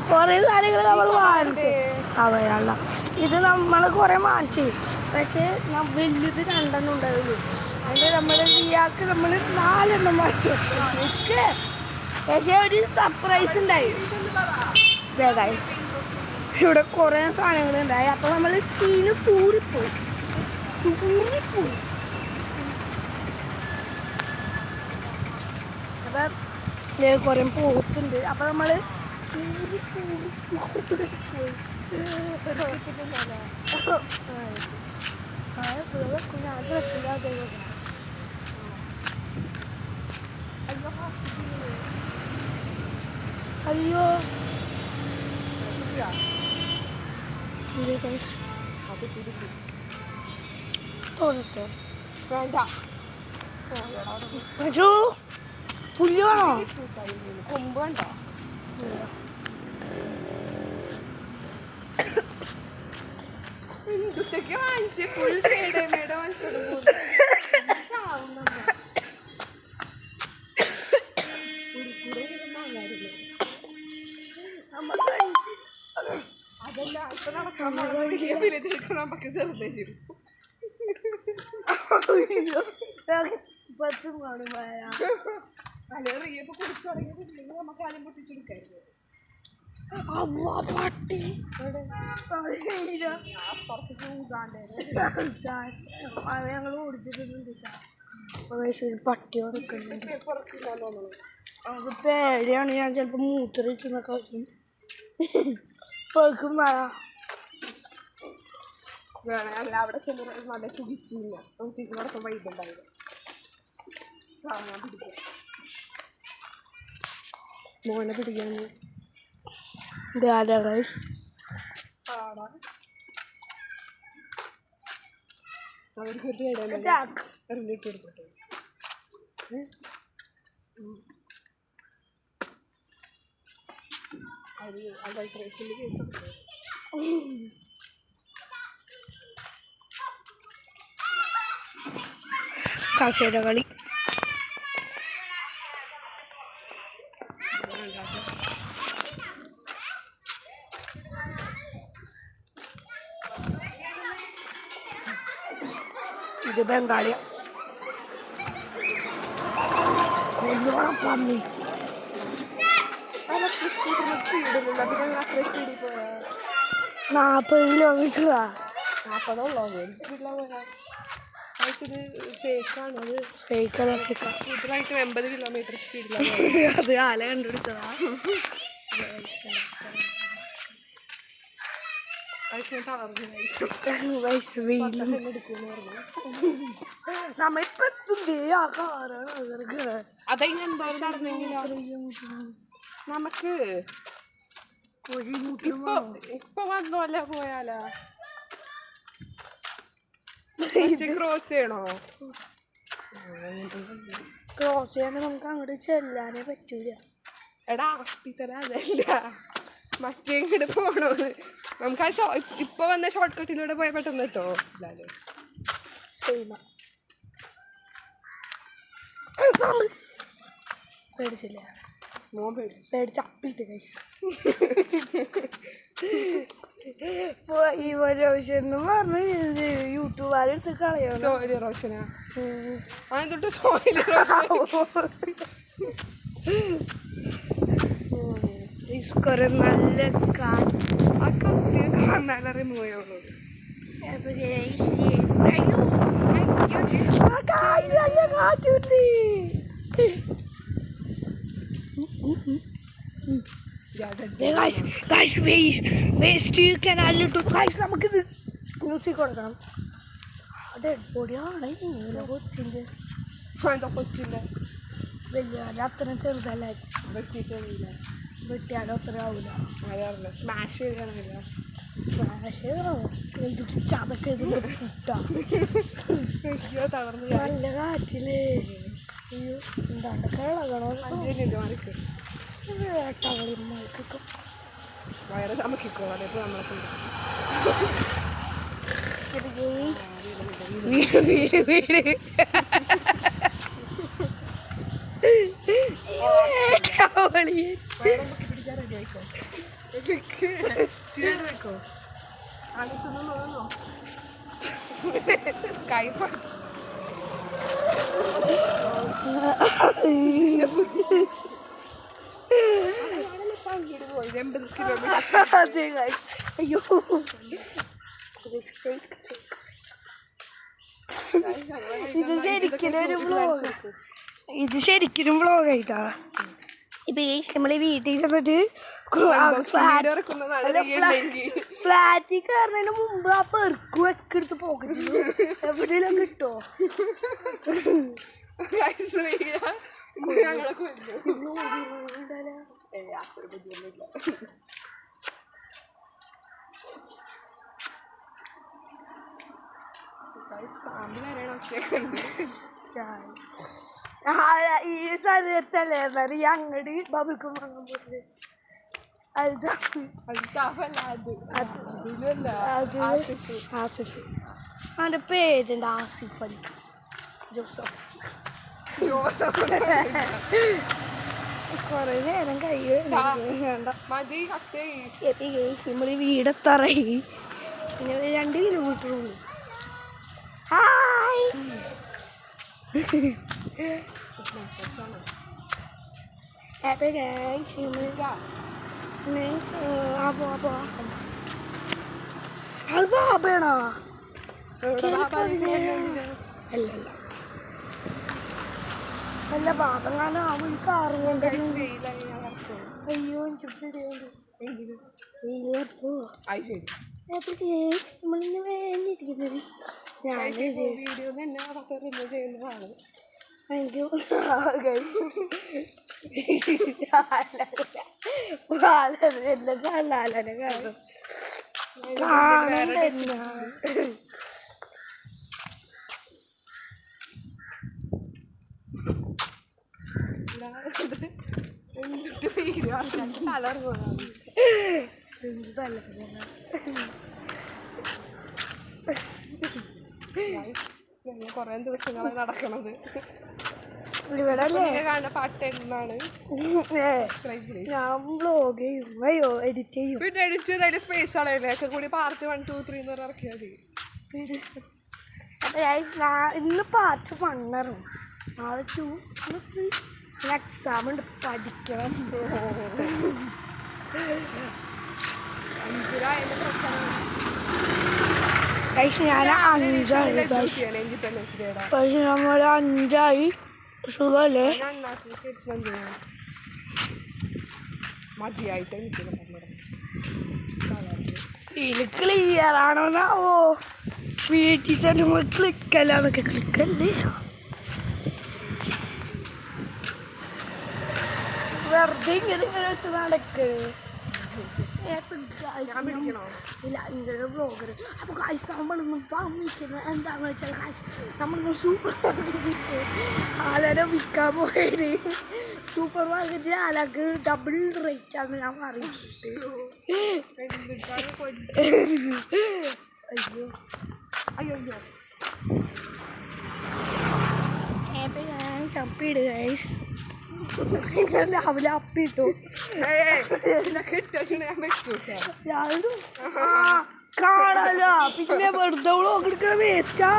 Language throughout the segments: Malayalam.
കുറെ സാധനങ്ങൾ നമ്മൾ വാങ്ങിച്ചു അവയല്ല ഇത് നമ്മൾ കുറെ വാങ്ങിച്ചു പക്ഷേ വലുത് 2 എണ്ണം ഉണ്ടാവുള്ളൂ അതിൻ്റെ നമ്മൾ ഇയാൾക്ക് നമ്മൾ 4 എണ്ണം വാങ്ങിച്ചു പക്ഷേ ഒരു സർപ്രൈസ് ഉണ്ടായി ഇവിടെ കുറേ സാധനങ്ങളുണ്ടായി അപ്പോൾ നമ്മൾ ചീന് തൂറിപ്പോയി അപ്പം കുറേ പോത്തുണ്ട് അപ്പം നമ്മൾ അയ്യോ തോന്നത്തെ വേണ്ട പുല്ല് വേണോ കൊമ്പ് വേണ്ടോ എന്തൊക്കെ വാങ്ങിച്ച് ഫുൾ മേട വാങ്ങിച്ചോട് അതല്ല ഇപ്പൊ നടക്കാൻ നമുക്ക് ചെറുതായിരുന്നു പത്തും കാണും അല്ലേറിയപ്പോ കുടിച്ചു തുടങ്ങിയ നമുക്ക് ആദ്യം പൊട്ടിച്ചെടുക്കായിരുന്നു പട്ടി ഞങ്ങൾ ഓടിച്ചിട്ടുണ്ട് പട്ടിയോടൊക്കെ അത് പേടിയാണ് ഞാൻ ചിലപ്പോൾ മൂത്രമൊഴിച്ചെന്നൊക്കെ വെക്കും വേണം അല്ല അവിടെ ചെന്ന് നല്ല സുഖിച്ചില്ല നമുക്ക് നടക്കാൻ വൈകുണ്ടായിരുന്നു ഞാൻ പിടിക്കാം മോനെ പിടിക്കാൻ അവർക്ക് എടുക്കട്ടെ അഡൾട്രേഷൻ്റെ കേസ് കാശയുടെ കളി ഇത് ബംഗാളിയ പന്നി 40 കിലോമീറ്ററാ 40 ഫേക്കാണ് അത് ഫേക്കാണ് സ്കൂട്ടറായിട്ട് 80 കിലോമീറ്റർ സ്പീഡിലാണ് അത് ആല കണ്ടുപിടിച്ചതാ നമുക്ക് ഇപ്പൊ വന്നോല്ല പോയാലോ ക്രോസ് ചെയ്യണോ ക്രോസ് ചെയ്യാൻ നമുക്ക് അങ്ങോട്ട് ചെല്ലാനേ പറ്റൂല എടാ ആസ്പിത്തല അതല്ല മറ്റേ ഇങ്ങോട്ട് പോണോന്ന് നമുക്ക് ആ ഇപ്പൊ വന്ന ഷോർട്ട് കട്ടിലൂടെ പോയാൽ പെട്ടെന്ന് കേട്ടോ പേടിച്ചില്ല മോൻ പേടിച്ചപ്പിട്ട് കഴിച്ചു ഈ റോഷൻ പറഞ്ഞ് യൂട്യൂബുകാരെടുത്ത് കളയോ സോയില് റോഷനാ അതിന് തൊട്ട് സോയില് റോഷൻ കുറെ നല്ല ആ കത്തിയെ കാണാനറിയ പോയുള്ളൂ നമുക്കിത് മ്യൂസിക് കൊടുക്കണം ഡെഡ് ബോഡിയാണ് കൊച്ചിൻ്റെ കൊച്ചിൻ്റെ വലിയ അത്രയും ചെറുതല്ല വെട്ടിയിട്ടില്ല വെട്ടിയാലോ അത്ര ആവില്ല അതറിയില്ല സ്മാഷ് ചെയ്യണമില്ല സ്മാഷ് ചെയ്യണോ എന്ത് അതൊക്കെ ഇത് അയ്യോ തളർന്ന് നല്ല കാറ്റില് അയ്യോ എന്താണ് കിളകണോ മാറിക്ക് വേട്ടകളി മാറിക്കും വയറ് ചമക്കിക്കോ അതേപ്പോ നമ്മളെ വീട് അയ്യോ ഇത് ശരിക്കും വ്ളോഗായിട്ടാ. ഇപ്പൊ നമ്മള് വീട്ടിൽ ചെന്നിട്ട് ഫ്ലാറ്റിൽ കയറുന്നതിന് മുമ്പ് ആ പെറുക്കും ഒക്കെ എടുത്ത് പോകരുത്. എവിടെയെല്ലാം കിട്ടോ ഈ സമയത്തല്ലേ അങ്ങട് ബബിൾക്കും വാങ്ങാൻ പോയത്. ആസിഫ് അവൻ്റെ പേരുണ്ട് ആസിഫ് അലി ജോസഫ്. കൊറേ നേരം നമ്മള് വീടെത്താറായി. പിന്നെ 2 കിലോമീറ്റർ ഉള്ളു. ഹായ് അത് ബാബയാണോ? അല്ലല്ല അല്ല ബാബങ്ങാനും അവൻ കാറ് കൊണ്ട്. അയ്യോ നമ്മളിന്ന് വേണ്ടിയിരിക്കുന്നത് കൊറേ ദിവസങ്ങളായി നടക്കണത് ഇവിടെ പാട്ടാണ്. ഞാൻ വ്ലോഗ് ചെയ്യും. അയ്യോ എഡിറ്റ് ചെയ്യും. പിന്നെ എഡിറ്റ് ചെയ്തതിൽ സ്പേസ് ആണല്ലേ കൂടി പാർട്ട് 1, 2, 3 എന്ന് ഇറക്കിയാൽ മതി. ഇന്ന് പാർട്ട് 1 ഇറങ്ങും. നാളെ 2, 3 എക്സാം ഉണ്ട്, പഠിക്കണം. 5 ഞാൻ 5ആയി. പക്ഷെ നമ്മൾ 5ആയി. സുഖല്ലേ? ഇത് ക്ലിയർ ആണോന്നാവോ? വീട്ടിൽ ചെല്ലുമ്പോൾ ക്ലിക്കല്ലാന്നൊക്കെ. ക്ലിക്കല്ലേ വെറുതെ ഇങ്ങനെ വെച്ച് നടക്ക്. ഇല്ല ഇങ്ങനെ ബ്ലോഗർ. അപ്പോൾ കാശ് നമ്മളൊന്ന് വന്നിരിക്കുന്നത് എന്താണെന്ന് വെച്ചാൽ കാശ് നമ്മളൊന്ന് സൂപ്പർ മാർക്കറ്റിൽ ആളെ വിൽക്കാൻ പോയത്. സൂപ്പർ മാർക്കറ്റിൽ ആൾക്ക് ഡബിൾ റേറ്റ് ആണ് ഞാൻ അറിയിച്ചിട്ട്. അയ്യോ അയ്യോ അയ്യോ ചപ്പിട് ഗൈസ്. രാവിലെ അപ്പിട്ടു കാണാല. പിന്നെ വെറുതെ വ്ളോഗ് എടുക്കണ വേസ്റ്റാ.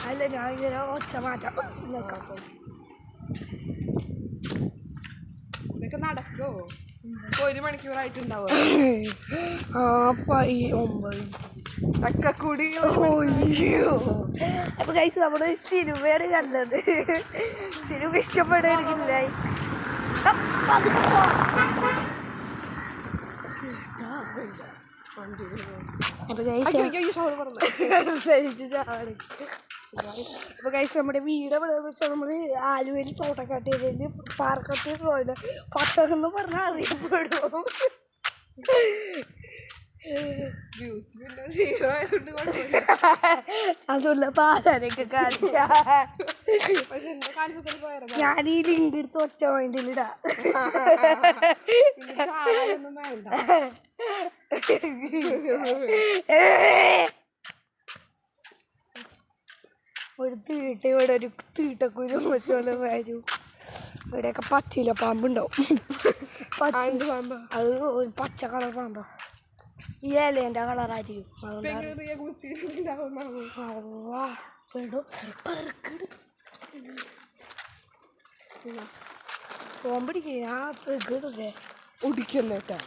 അല്ല ഞാൻ ഇങ്ങനെ ഒച്ച മാറ്റാം. ഇതൊക്കെ നടക്കോ? 1 മണിക്കൂറായിട്ടുണ്ടാവും. 9 ഒക്കെ കൂടി. അപ്പൊ കഴിച്ച് നമ്മുടെ സിനിമയാണ് കണ്ടത്. സിനിമ ഇഷ്ടപ്പെടാനില്ല. അപ്പൊ കഴിച്ച് നമ്മുടെ വീട് എവിടെയെന്ന് വെച്ചാൽ നമ്മള് ആലുവയിൽ തോട്ടക്കാട്ടേരിയിൽ പാറക്കാട്ട് റോഡ് ഫത്തഹ് എന്ന് പറഞ്ഞാൽ അറിയപ്പെടും. അതുള്ള പാലനൊക്കെ കാണിച്ച ഞാൻ ഈ ലിങ്ക് എടുത്ത് ഒറ്റ പോയിന്റിലിടാ. ഒരു തീട്ട ഇവിടെ ഒരു തീട്ടക്കുരു വെച്ചോണ്ട് വരും. ഇവിടെയൊക്കെ പച്ചില പാമ്പുണ്ടാവും. എന്ത് പാമ്പാ? അത് ഒരു പച്ച കളർ പാമ്പാ. ഈ ഇലേൻ്റെ കളറായിരിക്കും. പോകാൻ പിടിക്കുക. ഞാൻ പെടുകേ ഒടിക്കുന്നേട്ടാ.